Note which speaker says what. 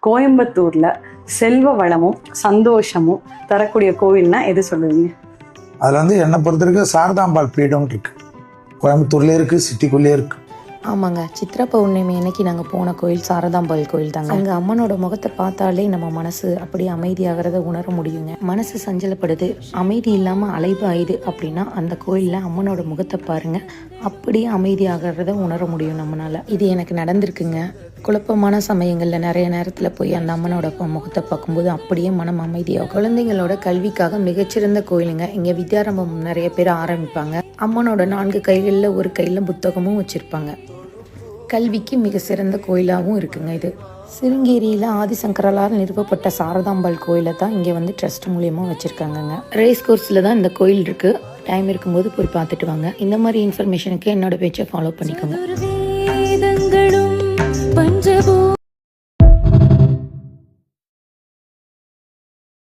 Speaker 1: கோயம்புத்தூர்ல செல்வ வளமும் சந்தோஷமும் தரக்கூடிய கோவில்னா எது சொல்லுவீங்க?
Speaker 2: அதில் வந்து என்னை பொறுத்த வரைக்கும் சாரதாம்பாள் பீடம் இருக்கு. கோயம்புத்தூர்லேயே இருக்கு, சிட்டிக்குள்ளேயே இருக்கு.
Speaker 3: ஆமாங்க, சித்ரா பௌர்ணமி அன்னைக்கு நாங்கள் போன கோயில் சாரதாம்பாள் கோயில் தாங்க. அங்கே அம்மனோட முகத்தை பார்த்தாலே நம்ம மனசு அப்படியே அமைதியாகிறத உணர முடியுங்க. மனசு சஞ்சலப்படுது, அமைதி இல்லாமல் அலைபாயுது அப்படின்னா அந்த கோயிலில் அம்மனோட முகத்தை பாருங்க, அப்படியே அமைதியாகிறத உணர முடியும் நம்மளால. இது எனக்கு நடந்திருக்குங்க. குழப்பமான சமயங்களில் நிறைய நேரத்தில் போய் அந்த அம்மனோட முகத்தை பார்க்கும்போது அப்படியே மனம் அமைதியாகும். குழந்தைங்களோட கல்விக்காக மிகச்சிறந்த கோயிலுங்க. இங்கே வித்யாரம்பம் நிறைய பேர் ஆரம்பிப்பாங்க. அம்மனோட 4 கைகளில் ஒரு கையில் புத்தகமும் வச்சுருப்பாங்க. கல்விக்கு மிக சிறந்த கோயிலாகவும் இருக்குங்க இது. சிருங்கேரியில் ஆதிசங்கரால் நிறுவப்பட்ட சாரதாம்பாள் கோயிலை தான் இங்கே வந்து ட்ரஸ்ட் மூலியமாக வச்சுருக்காங்கங்க. ரேஸ் கோர்ஸில் தான் இந்த கோயில் இருக்குது. டைம் இருக்கும்போது போய் பார்த்துட்டு வாங்க. இந்த மாதிரி இன்ஃபர்மேஷனுக்கு என்னோட பேஜை ஃபாலோ பண்ணிக்கோங்க.